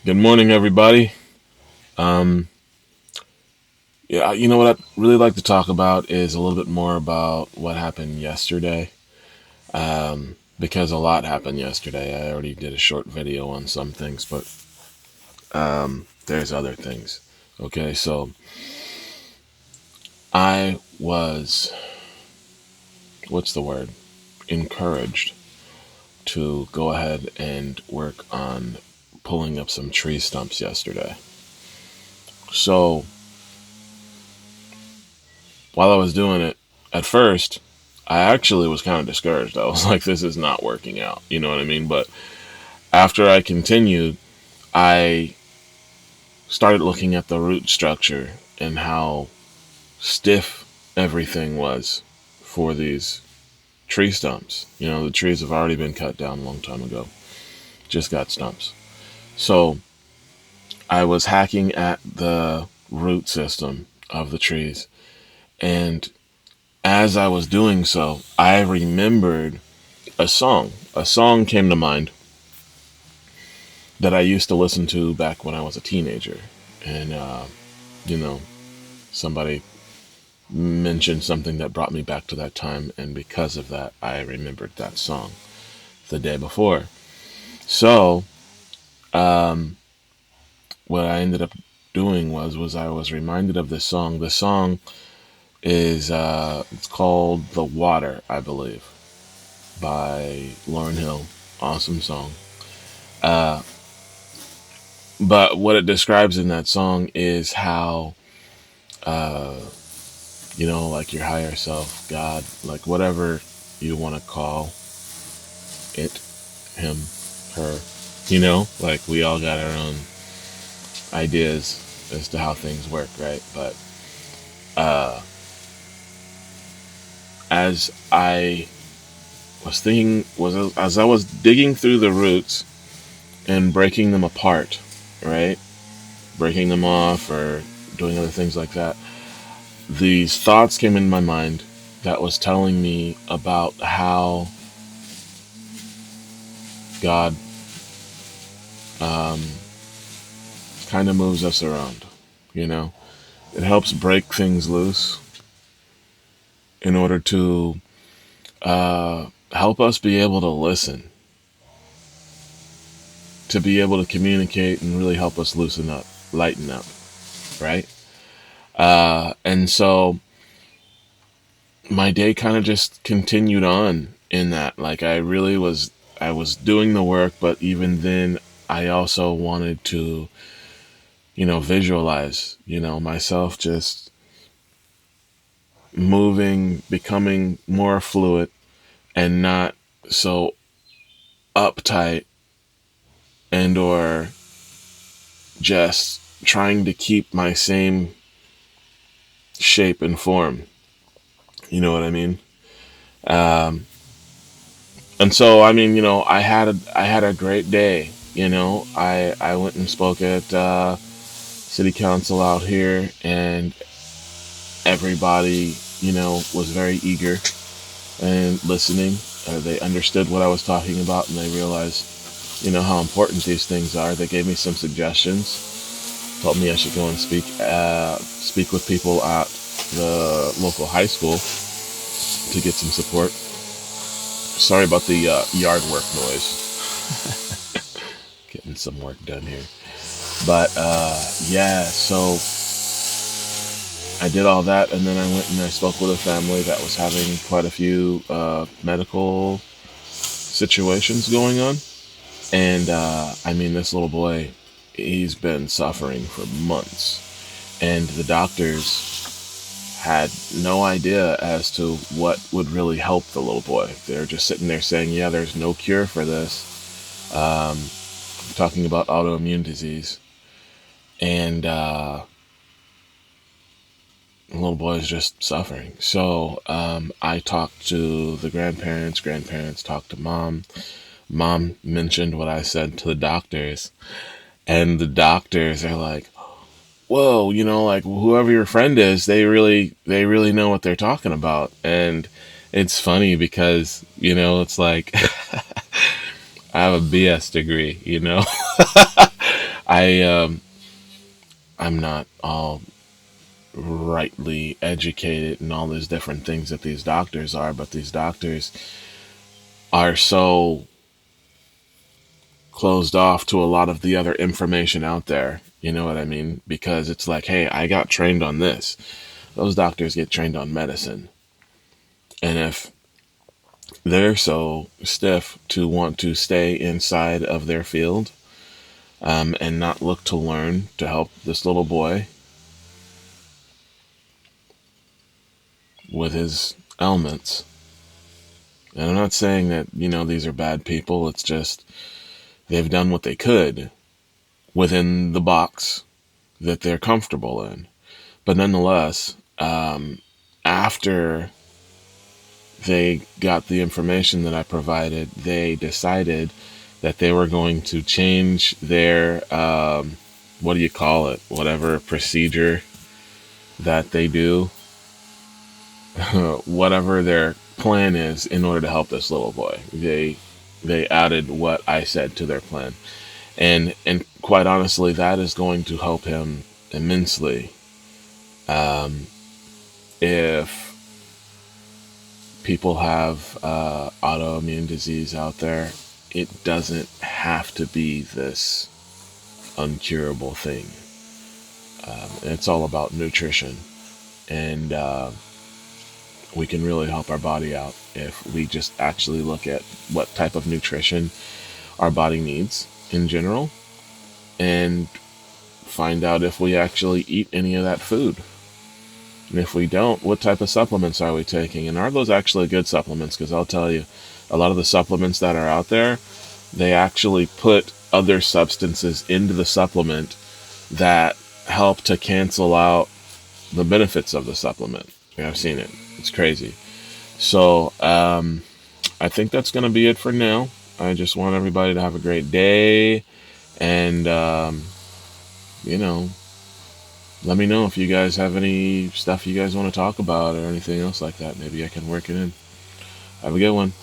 Good morning, everybody. Um, yeah, you know what I'd really like to talk about is a little bit more about what happened yesterday. Because a lot happened yesterday. I already did a short video on some things, but there's other things. Okay, so I was, what's the word? Encouraged to go ahead and work on pulling up some tree stumps yesterday. So while I was doing it, at first, I actually was kind of discouraged. I was like, this is not working out. You know what I mean? But after I continued, I started looking at the root structure and how stiff everything was for these tree stumps. You know, the trees have already been cut down a long time ago, just got stumps. So I was hacking at the root system of the trees. And as I was doing so, I remembered a song. A song came to mind that I used to listen to back when I was a teenager. And, you know, somebody mentioned something that brought me back to that time. And because of that, I remembered that song the day before. So, what I ended up doing was I was reminded of this song. The song is, it's called The Water, I believe, by Lauryn Hill. Awesome song. Uh, but what it describes in that song is how uh, like your higher self, God, like whatever you want to call it, him, her, like we all got our own ideas as to how things work, right? But uh, as I as I was digging through the roots and breaking them apart, right? Breaking them off or doing other things like that, these thoughts came in my mind that was telling me about how God um, kind of moves us around. You know, it helps break things loose in order to help us be able to listen, to be able to communicate, and really help us loosen up, lighten up, right? And so my day kind of just continued on in that. Like I was doing the work, but even then, I also wanted to, visualize, myself just moving, becoming more fluid and not so uptight and or just trying to keep my same shape and form. You know what I mean? Um, and so, I mean, I had a great day. I went and spoke at city council out here, and everybody, was very eager and listening. They understood what I was talking about, and they realized, how important these things are. They gave me some suggestions, told me I should go and speak with people at the local high school to get some support. Sorry about the yard work noise. Getting some work done here. But yeah, so I did all that, and then I went and I spoke with a family that was having quite a few medical situations going on. And I mean, this little boy, he's been suffering for months. And the doctors had no idea as to what would really help the little boy. They're just sitting there saying, yeah, there's no cure for this. Um, talking about autoimmune disease. And the little boy is just suffering. So I talked to the grandparents. Grandparents talked to mom. Mom mentioned what I said to the doctors. And the doctors are like, whoa, like whoever your friend is, they really know what they're talking about. And it's funny because, it's like I have a BS degree. I I'm not all rightly educated in all these different things that these doctors are, but these doctors are so closed off to a lot of the other information out there. You know what I mean? Because it's like, hey, I got trained on this. Those doctors get trained on medicine. And if they're so stiff to want to stay inside of their field, and not look to learn to help this little boy with his ailments. And I'm not saying that, these are bad people. It's just they've done what they could within the box that they're comfortable in. But nonetheless, after they got the information that I provided, they decided that they were going to change their, what do you call it? Whatever procedure that they do, whatever their plan is in order to help this little boy. They added what I said to their plan. And quite honestly, that is going to help him immensely. If people have autoimmune disease out there, it doesn't have to be this uncurable thing. It's all about nutrition, and we can really help our body out if we just actually look at what type of nutrition our body needs in general and find out if we actually eat any of that food. And if we don't, what type of supplements are we taking? And are those actually good supplements? Because I'll tell you, a lot of the supplements that are out there, they actually put other substances into the supplement that help to cancel out the benefits of the supplement. Yeah, I've seen it. It's crazy. So I think that's going to be it for now. I just want everybody to have a great day. And, you know, let me know if you guys have any stuff you guys want to talk about or anything else like that. Maybe I can work it in. Have a good one.